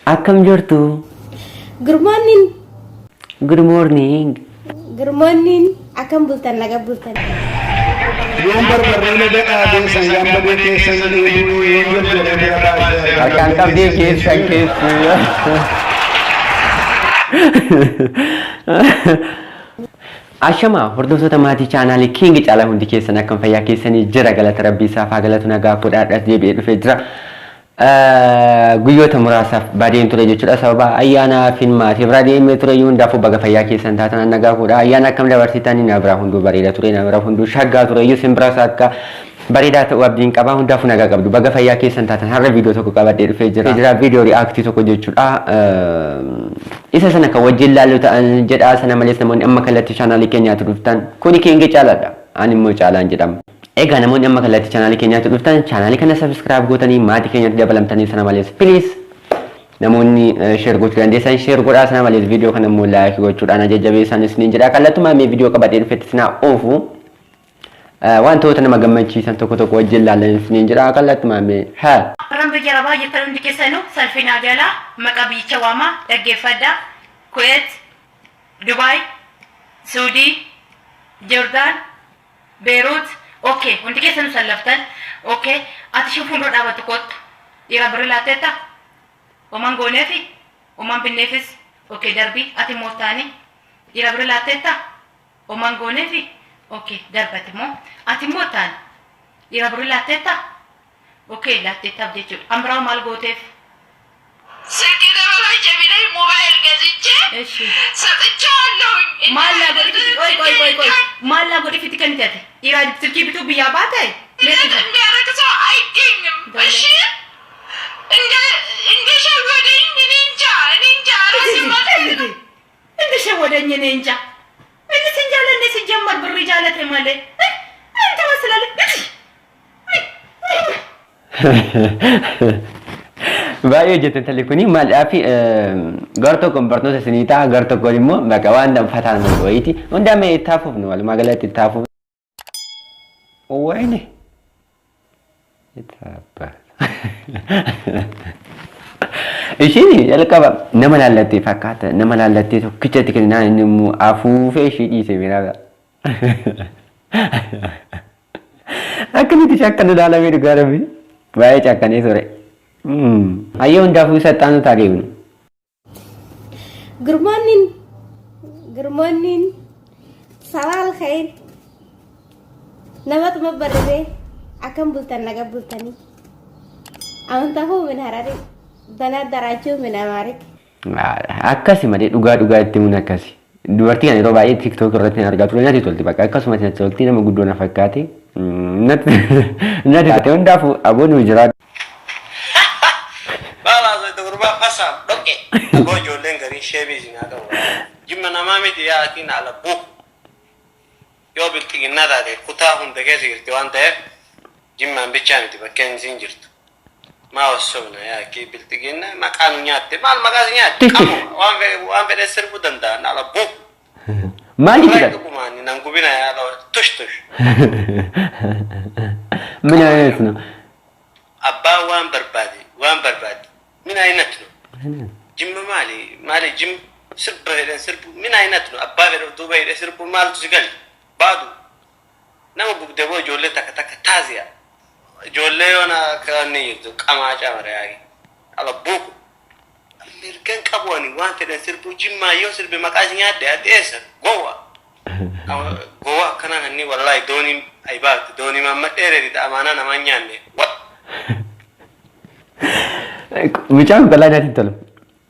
Akkam jirtu? Good morning. Good morning. Good morning. Akam bultan naga bultan. Akan kabdi keessa keessa. Ashama hordoftoota maatii chaanaalii King Caalaa hundi keessan akkam fayyaa keessanii jira galata rabbii isaaf haa galatu nagaa fuudhaadhaas deebi'ee dhufee jira. Guyyoota muraasaaf baadiyeen ture jechuudha sababa ayyaana filmaatiif raadiyeen ture yoo hundaafuu baga fayyaa keessan taatan nagaa fuudha ayyaana akkam dabarsitanii na bira hunduu bareeda ture na bira hunduu shaggaa ture iyyuu simbiraas akka bareedaa ta'uu abdiin qaba hundaafuu nagaa qabdu baga fayyaa keessan taatan har'a viidiyoo tokko qabadhee dhufee jira viidiyoo ri'aaktii tokko jechuudha isa sana kan wajjin laallu ta'an jedhaa sana malees namoonni amma kallattii chaanaalii keenyaatti dhuftan kuni King Caalaadha ani immoo Caalaan jedhama. Egaa namoonni amma kallattii chaanaalii keenyaatti dhuftan chaanaalii kana subscribe gootanii maatii keenyatti dabalamtanii sana malees please namoonni share gochuu dandeessan share godhaa sana malees viidiyoo kana immoo like gochuudhaan jajjabeessan isiniin jedha kallattumaa mee viidiyoo qabadhee dhufetti sinaa oofu wantoota nama gammachiisan tokko tokko wajjin laallan isiniin jedha kallattumaa mee haa. Rambi jarabaa jettan hundi keessanuu salfinaa jala maqaa biyyicha waamaa dhaggeeffadhaa Kuwait, Dubaay, Suudii, Joordaan, Beeruut. Okay, hundi keessanuu sallaftan. Okay, ati shifuun dhaabatu kottu. Dhiira birrii laatteetta? Oman gooneefi? Oman binneefis? Okay, darbii ati mootaani. Dhiira birrii laatteetta? Oman gooneefi? Okay, darbati moo? Ati mootaani. Dhiira birrii laatteetta? Okay, laatteettaaf jechuudha. Ambiraaw maal gooteef? Silkii dabalaa jabinee moobaayil gazichee. Eshi. Saxichaalloo. Maallaa godhi qoy. Maallaa godhi fiti kan itti ati. Dhiira silkii bituu biyyaa baate? Indiyaarrakasoo አይገኝም እሺ እንደ ሸወደኝ እኔ እንጃ ራሴ ማለት ነው እንደ ሸወደኝ እኔ እንጃ እንደ ሲንጃለ እንደ ሲጀመር ብር ጃለት ማለት አንተ መስላለህ Baay'ee jettan talee kuni maadhaafi gar tokko barnoota isinii ta'a gar tokko immoo bakka waan danfataan nama wayiiti hundaa mee ittaafuuf nu walumaa galatti ittaafuuf. Wayne ittaabba. Ishiin jalqaba nama laallattee fakkaata nama laallattee tokkichatti kennaa inni immoo afuufee ishii dhiisee miraaba. Akkamitti shakkanu ilaalamee dhugaa rabbi baay'ee cakkanee ture. Ayo hundaafuu saxxaanu tadeemnu. Good morning. Good morning. Sabal khair. Namat mabarre. Akam bultan naga bultani. Amantahu min harare. Dana darachuu min amarik. Akkasi malee dhugaa itti mun akkasi. Dubartii kan yeroo baay'ee TikTok irratti argaa ture natti tolti bakka akkasumas natti tolti nama guddoo na fakkaate. Natti hundaafuu aboonu jira. Aku jualan garin shebi sini ada orang. Jumlah nama mesti ya atin ala buk. Yo bilti nada de kuta hunde ke sirti wante. Jumlah bicara mesti pakai sinjir tu. Mau sobna ya ki bilti gina makan nyate mal makan nyate. Kamu wan be serbu danda ala buk. Mali kita. Aku mana nanggu bina ya ala tush. Mana itu? Abba wan berbadi. Mina ini tu. Jim mali jim sirbu min aynat no abba be do bay de sirbu mal tugal badu nama bugde bo jolle taka tazia jolle ona kani to kama chamara yagi ala buku mirkan kabwani wante de sirbu jimma yo sirbe makasinya de adesa gowa kana ni wallahi doni aiba doni mamma tere di amana namanya ne Bicara kalau ada itu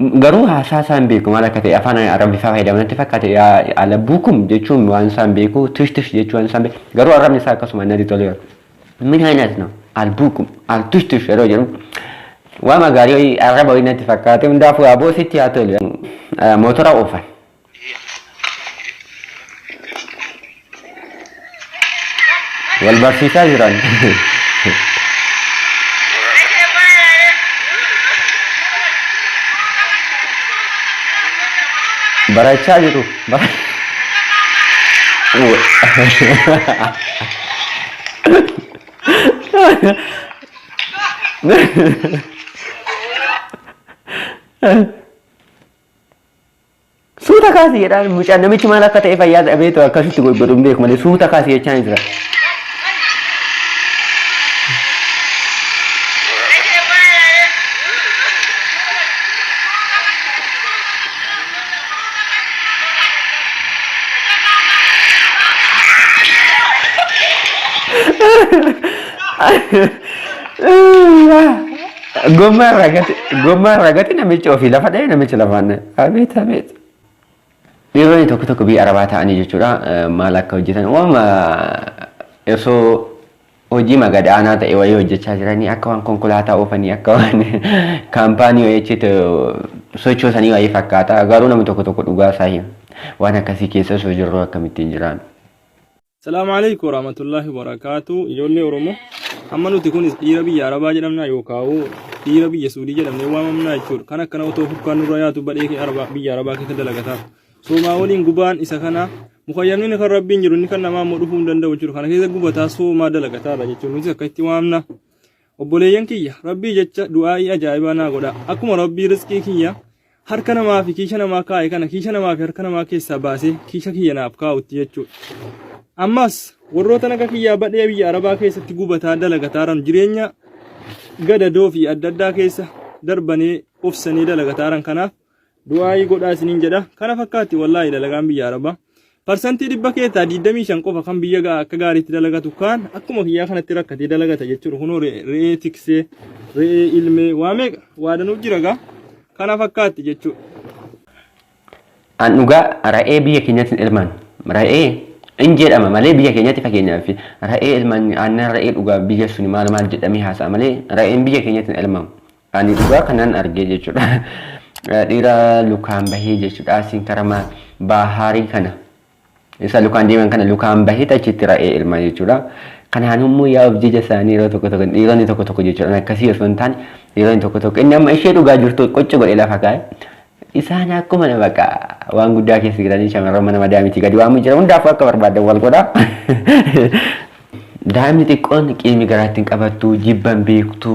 Garuu haasaan beeku maal akka ta'e afaan arabiffaa fayyadamanatti fakkaate ala buukum jechuun waan isaan beeku tish jechuun waan isaan beeku garuu arabni isaa akkasuma natti toleera. Min haynas no al buukum al tish yeroo jedhu waa magaarii araba wayii natti fakkaate hundaafuu aboo sitti haa tolu mootora oofan. Wal barsiisaa jiran. Barachaa jiru. Suuta kaasii jedhaan mucaan namichi maal akka ta'e fayyaa dhabeetu akkasitti godhuun beeku malee suuta kaasii jechaan jira. Gommaan ragati namichi ofii lafa dha'e namichi lafaan abeet abeet. Dhiironni tokko tokko biyya arabaa ta'anii jechuudha maal akka hojjetan waama osoo hojii magadaanaa ta'e wayii hojjechaa jiranii akka waan konkolaataa oofanii akka waan kaampaanii wayiitti sochoosanii wayii fakkaata garuu namni tokko tokko dhugaa isaa hima waan akkasii keessa osoo jirru akkamittiin jiraan. Salaamu alaikum warahmatullahi wabarakatuh. Ijoollee Oromoo amma nuti kunis dhiira biyya Arabaa jedhamna yookaan dhiira biyya Suudii jedhamnee waamamna jechuudha. Kan akkana otoo fukkaan nurra yaatu badhee biyya Arabaa keessa dalagataa. Soomaa waliin gubaan isa kana mukayyamni kan Rabbiin jiru inni kan namaa immoo dhufuu hin danda'u jechuudha. Kana keessa gubataa soomaa dalagataadha jechuudha. Nuti akka itti waamna. Obboleeyyan kiyya Rabbii jecha du'aa'ii ajaa'ibaa naa godha. Akkuma Rabbii rizqii kiyya harka namaa fi kiisha namaa kaa'e kana kiisha namaa fi harka namaa keessaa baasee kiisha kiyya naaf kaa'utti jechuudha. Ammas warroota naga kiyyaa badhee biyya Arabaa keessatti gubataa dalagataaran jireenya gadadoo fi adda addaa keessa darbanii ofsanii dalagataaran kanaaf du'aa'ii godhaa isiniin jedha. Kana fakkaatti wallaahi dalagaan biyya Arabaa parsantii 100 keessaa 25 qofa kan biyya akka gaariitti dalagatu kaan akkuma kiyyaa kanatti rakkatee dalagata jechuudha. Kunoo re'ee tiksee re'ee ilmee waa meeqa waadanuuf jira gaa kana fakkaatti jechuudha. An dhugaa re'ee biyya keenyatti ilmaan re'ee injedhama malee biyya keenyatti fakkeenyaaf re'ee ilmaan aannan re'ee dhugaa biyya suni maal jedhamee haasa'a malee re'een biyya keenyatti ilmamu. Ani dhugaa kanan argee jechuudha. Dhiira lukaan bahee jechuudha asiin karama baharii kana isa lukaan deeman kana lukaan bahee achitti re'ee ilma jechuudha. Kanaan immoo yaa of jeja isaanii yeroo tokko tokko dhiironni tokko tokko jechuudha akkasii osoo hin taane dhiironni tokko tokko inni amma ishee dhugaa jirtu qocci godhee lafa kaa'e. Isaan akkuma nama waan guddaa keessa jiranii shamarran mana madaamiti gadi waamu jira hundaafuu akka barbaadan wal godha. Daa'imni xiqqoon qiimii garaatti hin qabattu jibban beektu.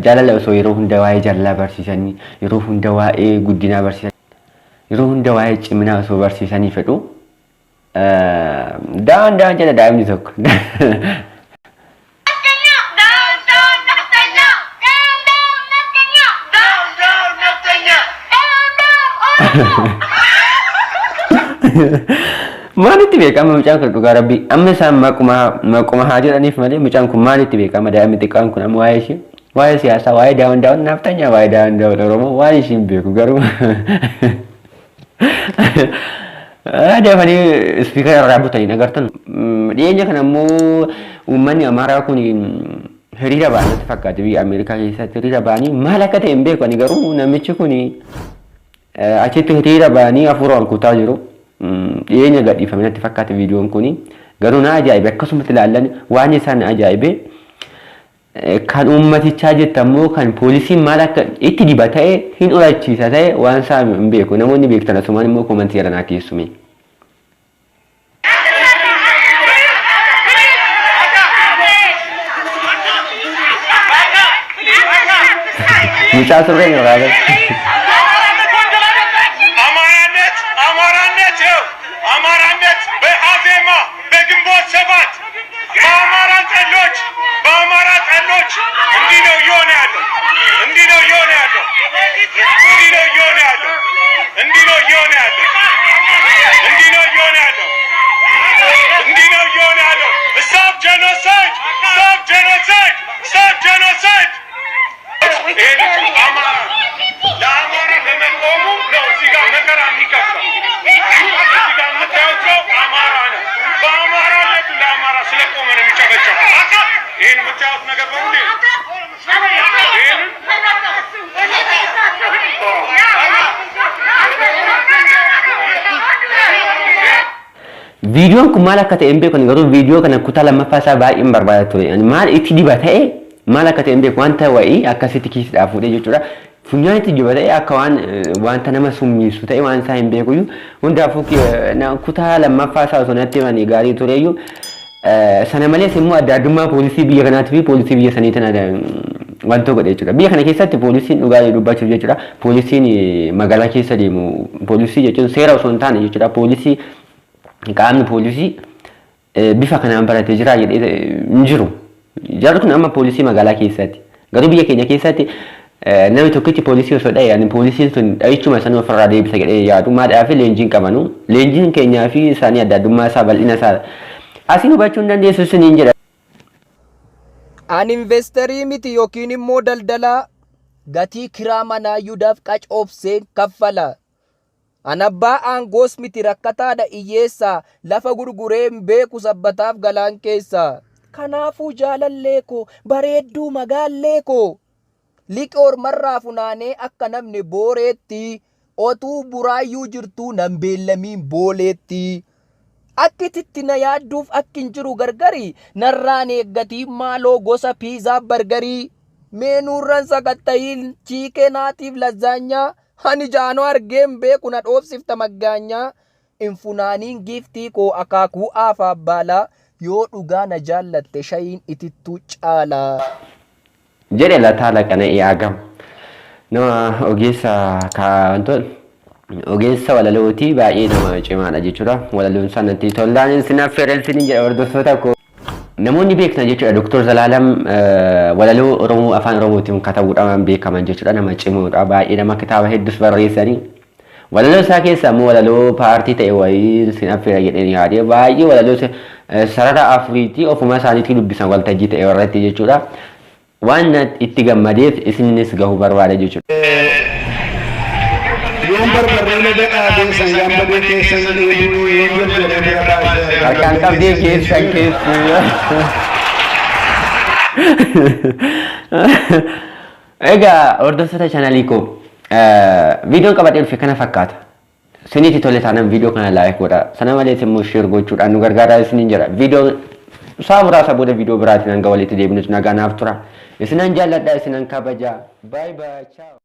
Jaalala osoo yeroo hunda waa'ee jaalalaa barsiisanii yeroo hunda waa'ee guddinaa barsiisanii yeroo hunda waa'ee ciminaa osoo barsiisanii fedhu. Daan jedha daa'imni tokko. Maalitti beekama mucaan kun dhugaa Rabbii amma isaan maquma haa jedhaniif malee mucaan kun maalitti beekama daa'imni xiqqaan kun amma waa'ee siyaasaa waa'ee daawwan naftanyaa waa'ee daawwan Oromoo waan ishiin beeku garuu dafanii ispiikara irraa butanii agartan dhiyeenya kana immoo uummanni Amaaraa kun hiriira baanatti fakkaate biyya Ameerikaa keessatti hiriira baanii maal akka ta'e hin beeku ani garuu namichi kun achitti hiriira baanii hafuuraan kutaa jiru. Dhiyeenya gadhiifame natti fakkaate viidiyoon kun garuu na ajaa'ibe akkasumatti ilaallan waan isaan ajaa'ibe kan uummatichaa jettammoo kan poolisiin maal akka itti diba ta'e hin olachiisa ta'e waan isaa hin beeku namoonni beektan asumaan immoo koomantii jedhanaa keessume. Mucaa surreen irraa Viidiyoon kun maal akka ta'e hin beeku garuu viidiyoo kana kutaa lammaffaa isaa baay'een barbaadaa ture. Maal itti diba ta'e maal akka ta'e hin beeku wanta wayii akkasitti kiisidhaa fuudhee jechuudha. Funyaan itti diba ta'e akka wanta nama summiisu ta'e waan isaa hin beeku hundaafuu kutaa lammaffaa isaa osoo natti himanii gaarii tureyyuu sana malees immoo adda addummaa poolisii biyya kanaatii fi poolisii biyya saniitiin wanto godhe jechuudha. Biyya kana keessatti poolisiin dhugaa dubbachuuf jechuudha. Poolisiin magaalaa keessa deemu poolisii jechuun seera osoo hin taane jechuudha. Poolisii qaamni poolisii bifa kanaan baratee jira jedhee hin jiru. Jarri kun amma poolisii magaalaa keessatti. Garuu biyya keenya keessatti namni tokkichi poolisii osoo dhahe ani poolisiin sun dhahichuma sana ofirraa deebisa jedhee yaadu maadhaaf leenjiin qabanu. Leenjiin keenyaa fi isaanii adda addummaa isaa bal'ina isaa asiin hubachuu hin dandeessu siniin jedha. An investerii miti yookiin immoo daldalaa gatii kiraa manaa yuudhaaf qacoobseen kaffala. An abbaa aangoos miti rakkataadha hiyyeessaa lafa gurgureen beeku sabbataaf galaan keessa. Kanaafuu jaalallee koo bareedduu magaallee koo liqoor marraa funaanee akka namni booreetti otuu buraayyuu jirtuu nan beellamiin booleetti. Akkititti na yaadduuf akkin jiru gargari narraan eeggatii maaloo gosa piizaa bargarii meenuurran sakatta'iin chiikee naatiif lazzaanyaa hani jaanoo argeen beeku na dhoofsifta maggaanyaa infunaaniin giiftii koo akaakuu aafaaf baalaa yoo dhugaa na jaallatte shayiin itittuu caalaa. Jedhe lataa laqana eeggam nama ogeessa kaantoon. Ogeessa walalooti baay'ee nama cimaadha jechuudha. Walaloon sanatti tollaan sinaaf feerensiin jedha hordoftoota koo. Namoonni beektan jechuudha Dr. Zalaalam walaloo Oromoo afaan Oromootiin katabuudhaan beekaman jechuudha. Nama cimoodha. Baay'ee nama kitaaba hedduus barreessanii. Walaloo isaa keessa immoo walaloo paartii ta'e wayii sinaaf feera jedhanii yaadee baay'ee walaloo sarara afuriitii ofuma isaaniitii dubbisan waltajjii ta'e irratti jechuudha. Waan itti gammadeef isinis gahuu barbaada jechuudha. Harkaan qabdee keessan keessu. Egaa hordoftoota chaanalii koo viidiyoon qabadhee dhufe kana fakkaata. Sinitti tole taanaan viidiyoo kana laayik godhaa. Sana malees immoo sheer gochuudhaan nu gargaaraa isiniin jira. Viidiyoo isaa muraasa booda viidiyoo biraatiin hanga walitti deebinutu nagaa naaf tura. Isinan jaalladhaa isinan kabajaa. Bye bye. Ciao.